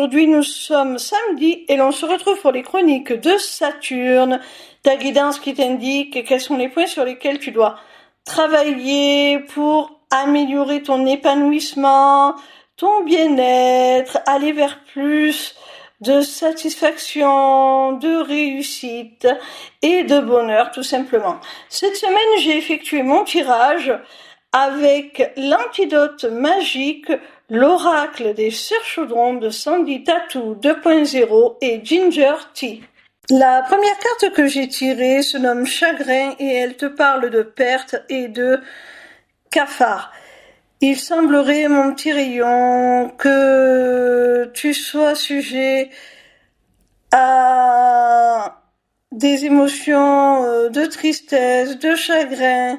aujourd'hui nous sommes samedi et l'on se retrouve pour les chroniques de Saturne, ta guidance qui t'indique quels sont les points sur lesquels tu dois travailler pour améliorer ton épanouissement, ton bien-être, aller vers plus de satisfaction, de réussite et de bonheur tout simplement. Cette semaine, j'ai effectué mon tirage avec l'antidote magique, l'oracle des cerfs chaudrons de Sandy Tattoo 2.0 et Ginger Tea. La première carte que j'ai tirée se nomme Chagrin et elle te parle de perte et de cafard. Il semblerait, mon petit rayon, que tu sois sujet à des émotions de tristesse, de chagrin,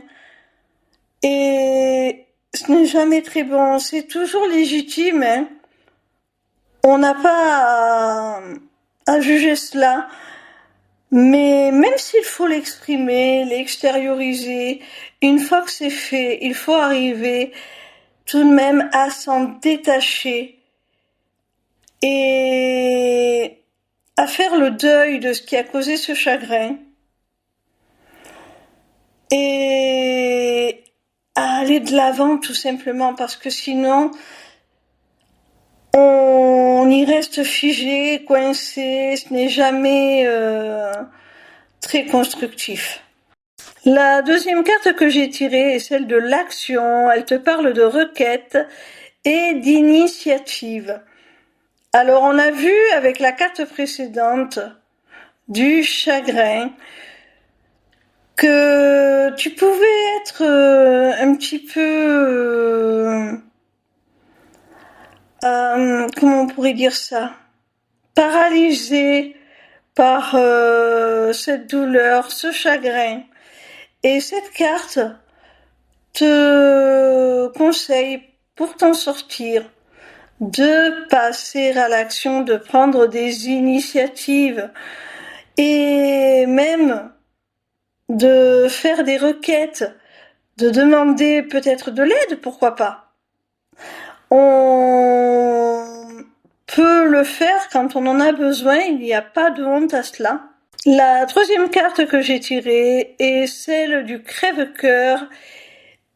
et ce n'est jamais très bon. C'est toujours légitime, hein. On n'a pas à juger cela, mais même s'il faut l'exprimer, l'extérioriser, une fois que c'est fait, il faut arriver tout de même à s'en détacher et à faire le deuil de ce qui a causé ce chagrin et à aller de l'avant tout simplement, parce que sinon on y reste figé, coincé, ce n'est jamais très constructif. La deuxième carte que j'ai tirée est celle de l'action. Elle te parle de requête et d'initiative. Alors on a vu avec la carte précédente du chagrin que tu pouvais être un petit peu comment on pourrait dire ça, paralysé par cette douleur, ce chagrin. Et cette carte te conseille, pour t'en sortir, de passer à l'action, de prendre des initiatives et même de faire des requêtes, de demander peut-être de l'aide, pourquoi pas. On peut le faire quand on en a besoin, il n'y a pas de honte à cela. La troisième carte que j'ai tirée est celle du crève-cœur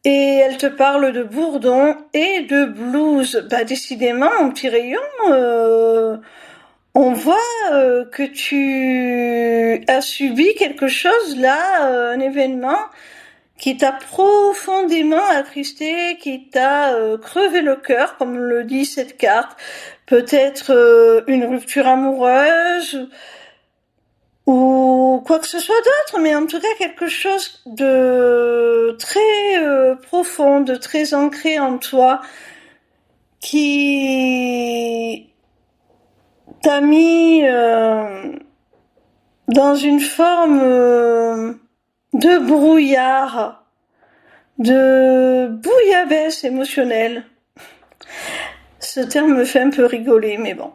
et elle te parle de bourdon et de blues. Bah décidément, mon petit rayon, on voit que tu as subi quelque chose là, un événement qui t'a profondément attristé, qui t'a crevé le cœur, comme le dit cette carte. Peut-être une rupture amoureuse ou quoi que ce soit d'autre, mais en tout cas quelque chose de très profond, de très ancré en toi, qui t'a mis dans une forme de brouillard, de bouillabaisse émotionnelle. Ce terme me fait un peu rigoler, mais bon.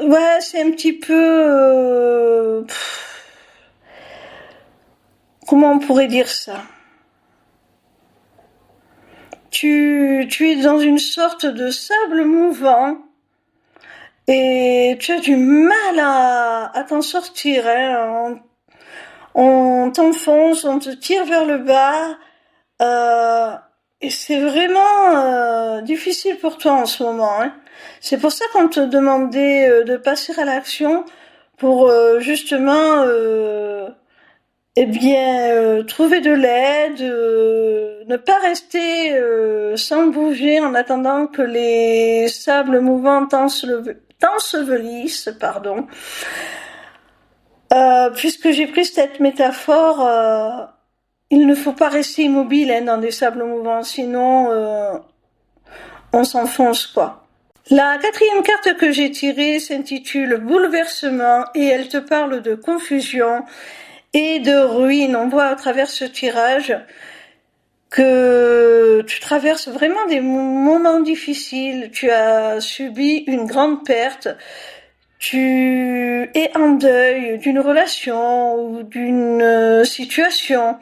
Ouais, c'est un petit peu... comment on pourrait dire ça? Tu es dans une sorte de sable mouvant et tu as du mal à t'en sortir, hein. On t'enfonce, on te tire vers le bas, et c'est vraiment difficile pour toi en ce moment, hein. C'est pour ça qu'on te demandait de passer à l'action pour justement trouver de l'aide, ne pas rester sans bouger en attendant que les sables mouvants t'ensevelissent, pardon. Puisque j'ai pris cette métaphore, il ne faut pas rester immobile dans des sables mouvants, sinon on s'enfonce quoi. La quatrième carte que j'ai tirée s'intitule Bouleversement et elle te parle de confusion et de ruine. On voit à travers ce tirage que tu traverses vraiment des moments difficiles, tu as subi une grande perte, tu es en deuil d'une relation ou d'une situation.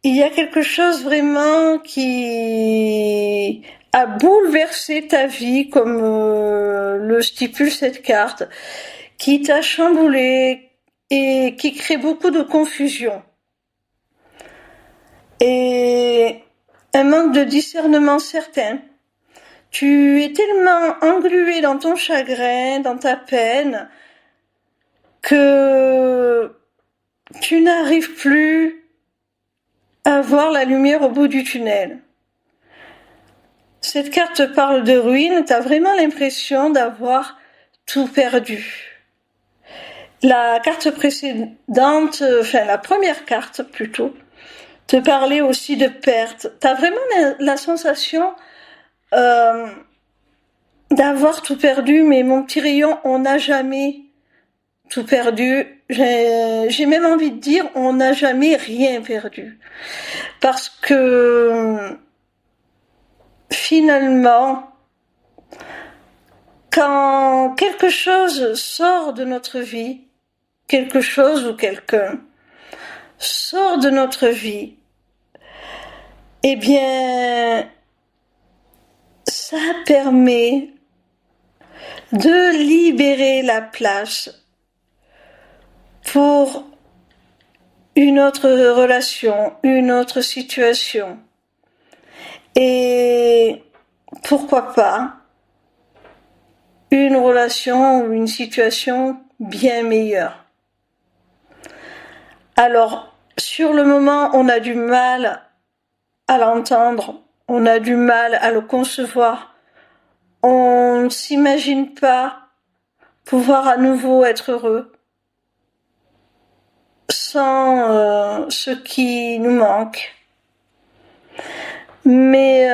Il y a quelque chose vraiment qui a bouleversé ta vie, comme le stipule cette carte, qui t'a chamboulé et qui crée beaucoup de confusion. Et un manque de discernement certain. Tu es tellement englué dans ton chagrin, dans ta peine, que tu n'arrives plus à voir la lumière au bout du tunnel. Cette carte parle de ruine, tu as vraiment l'impression d'avoir tout perdu. La carte précédente, enfin la première carte plutôt, te parlait aussi de perte. Tu as vraiment la sensation d'avoir tout perdu, mais mon petit rayon, on n'a jamais tout perdu. J'ai même envie de dire, on n'a jamais rien perdu. Parce que finalement, quand quelque chose sort de notre vie, quelque chose ou quelqu'un sort de notre vie, eh bien, ça permet de libérer la place pour une autre relation, une autre situation. Et pourquoi pas une relation ou une situation bien meilleure. Alors, sur le moment, on a du mal à l'entendre, on a du mal à le concevoir. On ne s'imagine pas pouvoir à nouveau être heureux sans ce qui nous manque. Mais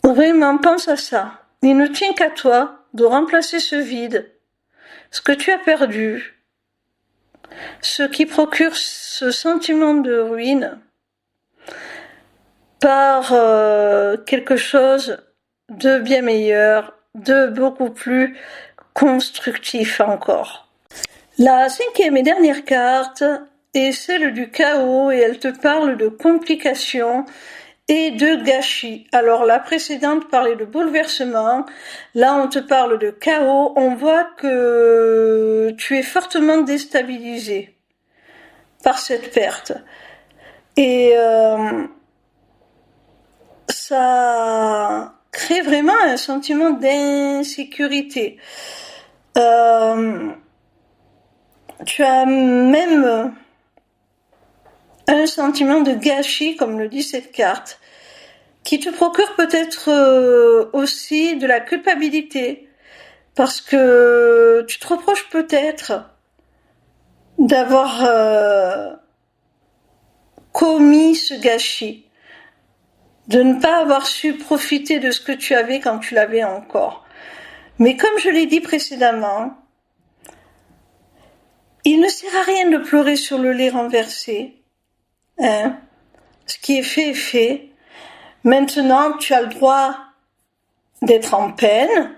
vraiment, pense à ça. Il ne tient qu'à toi de remplacer ce vide, ce que tu as perdu, ce qui procure ce sentiment de ruine, par quelque chose de bien meilleur, de beaucoup plus constructif encore. La cinquième et dernière carte est celle du chaos et elle te parle de complications et de gâchis. Alors la précédente parlait de bouleversement, là on te parle de chaos, on voit que tu es fortement déstabilisé par cette perte. Et ça crée vraiment un sentiment d'insécurité. Tu as même un sentiment de gâchis, comme le dit cette carte, qui te procure peut-être aussi de la culpabilité, parce que tu te reproches peut-être d'avoir commis ce gâchis, de ne pas avoir su profiter de ce que tu avais quand tu l'avais encore. Mais comme je l'ai dit précédemment, il ne sert à rien de pleurer sur le lait renversé. Hein? Ce qui est fait. Maintenant, tu as le droit d'être en peine,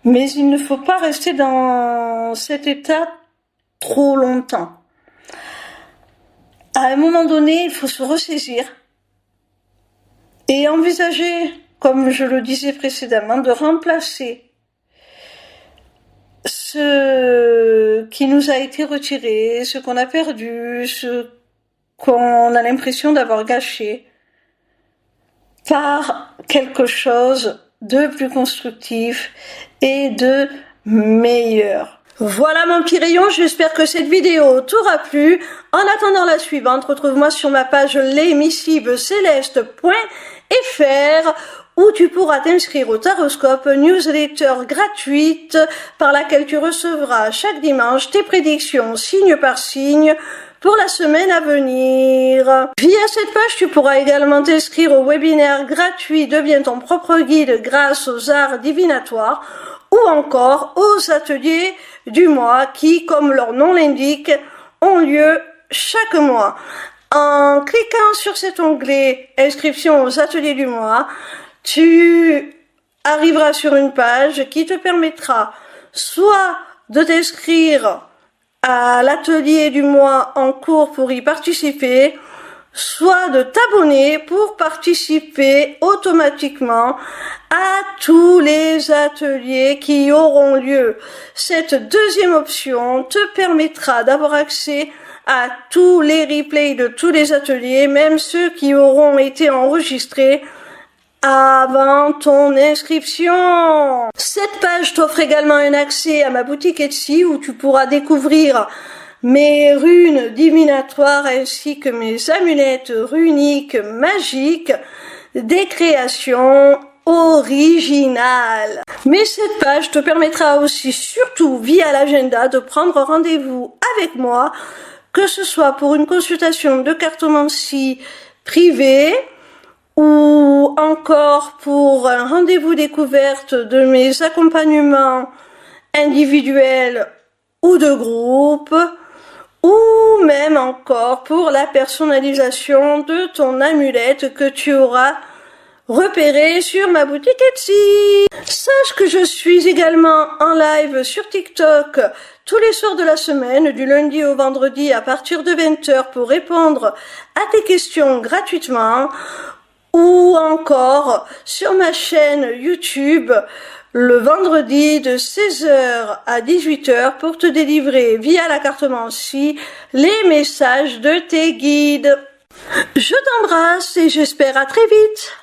mais il ne faut pas rester dans cet état trop longtemps. À un moment donné, il faut se ressaisir et envisager, comme je le disais précédemment, de remplacer ce qui nous a été retiré, ce qu'on a perdu, ce qu'on a l'impression d'avoir gâché, par quelque chose de plus constructif et de meilleur. Voilà mon petit rayon, j'espère que cette vidéo t'aura plu. En attendant la suivante, retrouve-moi sur ma page lesmissiblescélestes.fr où tu pourras t'inscrire au Taroscope, newsletter gratuite par laquelle tu recevras chaque dimanche tes prédictions signe par signe pour la semaine à venir. Via cette page, tu pourras également t'inscrire au webinaire gratuit Deviens ton propre guide grâce aux arts divinatoires ou encore aux ateliers du mois qui, comme leur nom l'indique, ont lieu chaque mois. En cliquant sur cet onglet Inscription aux ateliers du mois, tu arriveras sur une page qui te permettra soit de t'inscrire à l'atelier du mois en cours pour y participer, soit de t'abonner pour participer automatiquement à tous les ateliers qui auront lieu. Cette deuxième option te permettra d'avoir accès à tous les replays de tous les ateliers, même ceux qui auront été enregistrés avant ton inscription. Cette page t'offre également un accès à ma boutique Etsy où tu pourras découvrir mes runes divinatoires ainsi que mes amulettes runiques magiques, des créations originales. Mais cette page te permettra aussi, surtout via l'agenda, de prendre rendez-vous avec moi, que ce soit pour une consultation de cartomancie privée ou encore pour un rendez-vous découverte de mes accompagnements individuels ou de groupe, ou même encore pour la personnalisation de ton amulette que tu auras repérée sur ma boutique Etsy. Sache que je suis également en live sur TikTok tous les soirs de la semaine, du lundi au vendredi à partir de 20h pour répondre à tes questions gratuitement, ou encore sur ma chaîne YouTube le vendredi de 16h à 18h pour te délivrer via la cartomancie les messages de tes guides. Je t'embrasse et j'espère à très vite.